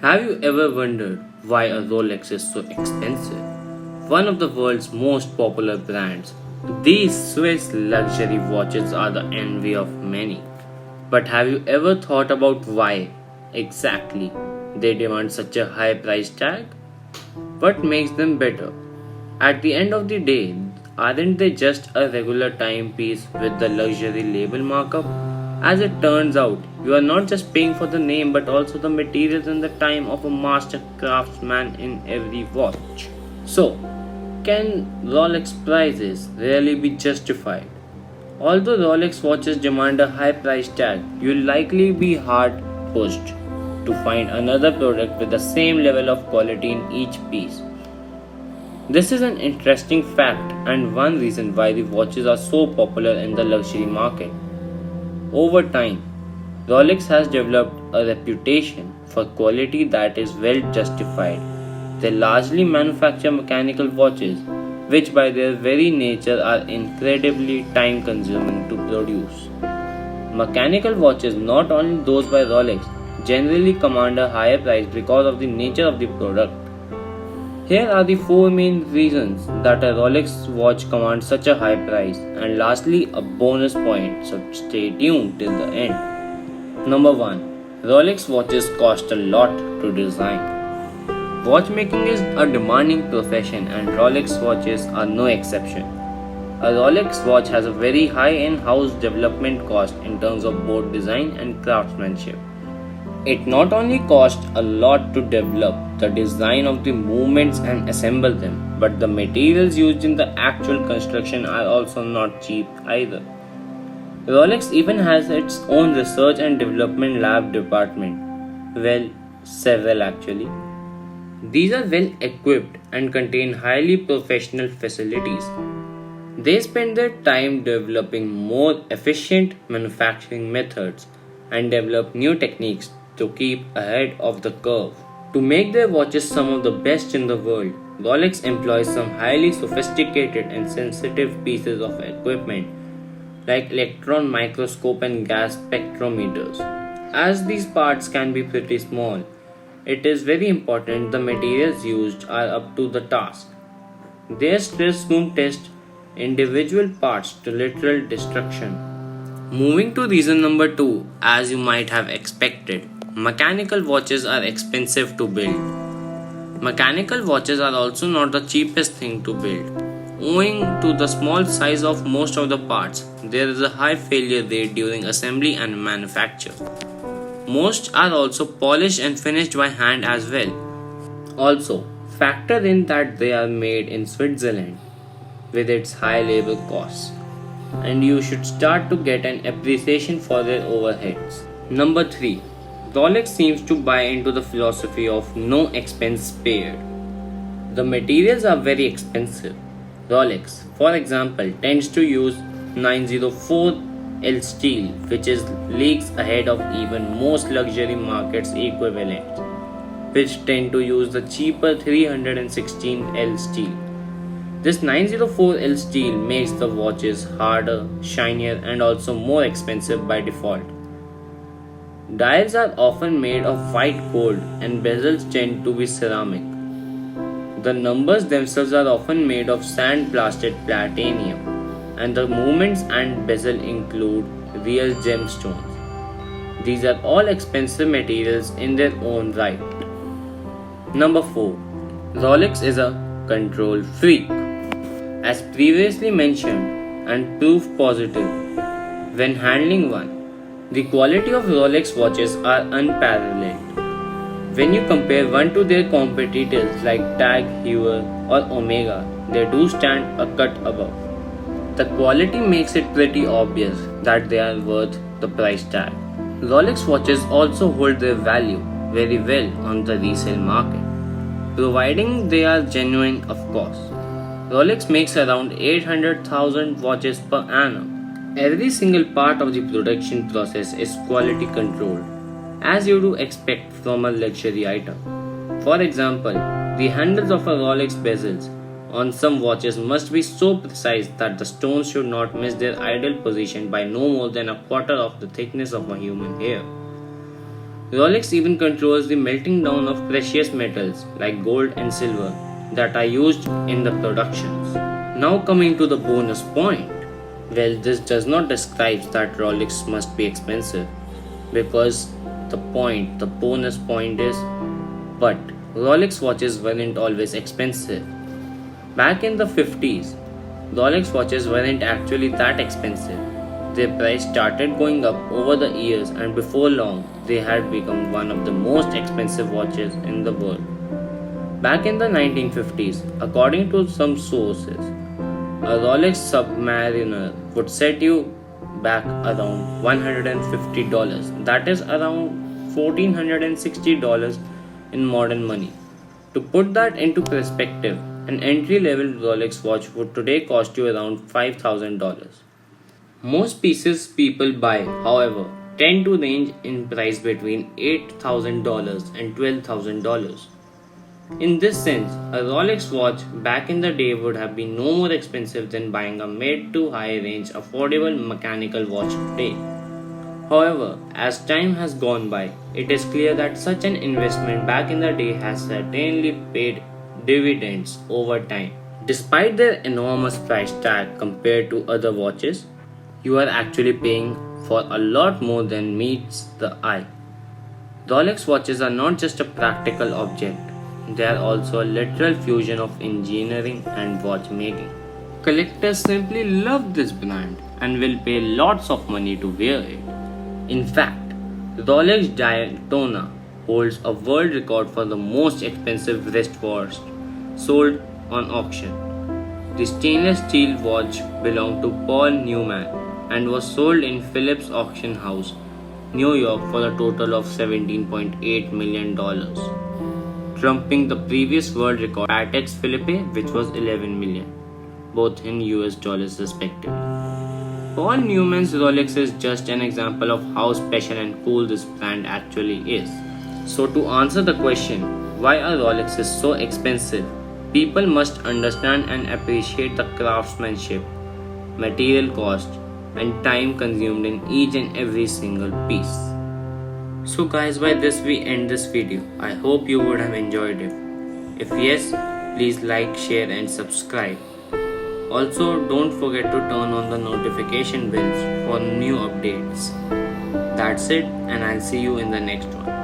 Have you ever wondered why a Rolex is so expensive? One of the world's most popular brands. These Swiss luxury watches are the envy of many. But have you ever thought about why exactly they demand such a high price tag? What makes them better? At the end of the day, aren't they just a regular timepiece with the luxury label markup? As it turns out, you are not just paying for the name but also the materials and the time of a master craftsman in every watch. So, can Rolex prices really be justified? Although Rolex watches demand a high price tag, you'll likely be hard pushed to find another product with the same level of quality in each piece. This is an interesting fact and one reason why the watches are so popular in the luxury market. Over time, Rolex has developed a reputation for quality that is well justified. They largely manufacture mechanical watches, which by their very nature are incredibly time consuming to produce. Mechanical watches, not only those by Rolex, generally command a higher price because of the nature of the product. Here are the four main reasons that a Rolex watch commands such a high price, and lastly, a bonus point, so stay tuned till the end. Number 1. Rolex watches cost a lot to design. Watchmaking is a demanding profession, and Rolex watches are no exception. A Rolex watch has a very high in-house development cost in terms of both design and craftsmanship. It not only costs a lot to develop the design of the movements and assemble them, but the materials used in the actual construction are also not cheap either. Rolex even has its own research and development lab department. Well, several actually. These are well equipped and contain highly professional facilities. They spend their time developing more efficient manufacturing methods and develop new techniques to keep ahead of the curve. To make their watches some of the best in the world, Rolex employs some highly sophisticated and sensitive pieces of equipment like Electron microscope and gas spectrometers. As these parts can be pretty small, it is very important the materials used are up to the task. Their stress room test individual parts to literal destruction. Moving to reason number 2, as you might have expected, mechanical watches are expensive to build. Mechanical watches are also not the cheapest thing to build. Owing to the small size of most of the parts, there is a high failure rate during assembly and manufacture. Most are also polished and finished by hand as well. Also, factor in that they are made in Switzerland with its high labor costs, and you should start to get an appreciation for their overheads. Number 3. Rolex seems to buy into the philosophy of no expense spared. The materials are very expensive. Rolex, for example, tends to use 904L steel, which is leagues ahead of even most luxury markets equivalent, which tend to use the cheaper 316L steel. This 904L steel makes the watches harder, shinier, and also more expensive by default. Dials are often made of white gold and bezels tend to be ceramic. The numbers themselves are often made of sand-blasted platinum, and the movements and bezel include real gemstones. These are all expensive materials in their own right. Number 4. Rolex is a control freak. As previously mentioned and proof positive when handling one, the quality of Rolex watches are unparalleled. When you compare one to their competitors like Tag Heuer or Omega, they do stand a cut above. The quality makes it pretty obvious that they are worth the price tag. Rolex watches also hold their value very well on the resale market, providing they are genuine, of course. Rolex makes around 800,000 watches per annum. Every single part of the production process is quality controlled, as you do expect from a luxury item. For example, the handles of a Rolex bezels on some watches must be so precise that the stones should not miss their ideal position by no more than a quarter of the thickness of a human hair. Rolex even controls the melting down of precious metals like gold and silver that are used in the productions. Now coming to the bonus point. Well, this does not describe that Rolex must be expensive because the bonus point is, but Rolex watches weren't always expensive. Back in the 50s, Rolex watches weren't actually that expensive. Their price started going up over the years, and before long, they had become one of the most expensive watches in the world. Back in the 1950s, according to some sources, a Rolex Submariner would set you back around $150. That is around $1,460 in modern money. To put that into perspective, an entry level Rolex watch would today cost you around $5,000. Most pieces people buy, however, tend to range in price between $8,000 and $12,000. In this sense, a Rolex watch back in the day would have been no more expensive than buying a mid to high range affordable mechanical watch today. However, as time has gone by, it is clear that such an investment back in the day has certainly paid dividends over time. Despite their enormous price tag compared to other watches, you are actually paying for a lot more than meets the eye. Rolex watches are not just a practical object, they are also a literal fusion of engineering and watchmaking. Collectors simply love this brand and will pay lots of money to wear it. In fact, Rolex Daytona holds a world record for the most expensive wristwatch sold on auction. The stainless steel watch belonged to Paul Newman and was sold in Phillips Auction House, New York for a total of $17.8 million, trumping the previous world record Patek Philippe, which was $11 million, both in US dollars respectively. Paul Newman's Rolex is just an example of how special and cool this brand actually is. So to answer the question, why a Rolex is so expensive, people must understand and appreciate the craftsmanship, material cost, and time consumed in each and every single piece. So guys, by this we end this video. I hope you would have enjoyed it. If yes, please like, share and subscribe. Also, don't forget to turn on the notification bells for new updates. That's it, and I'll see you in the next one.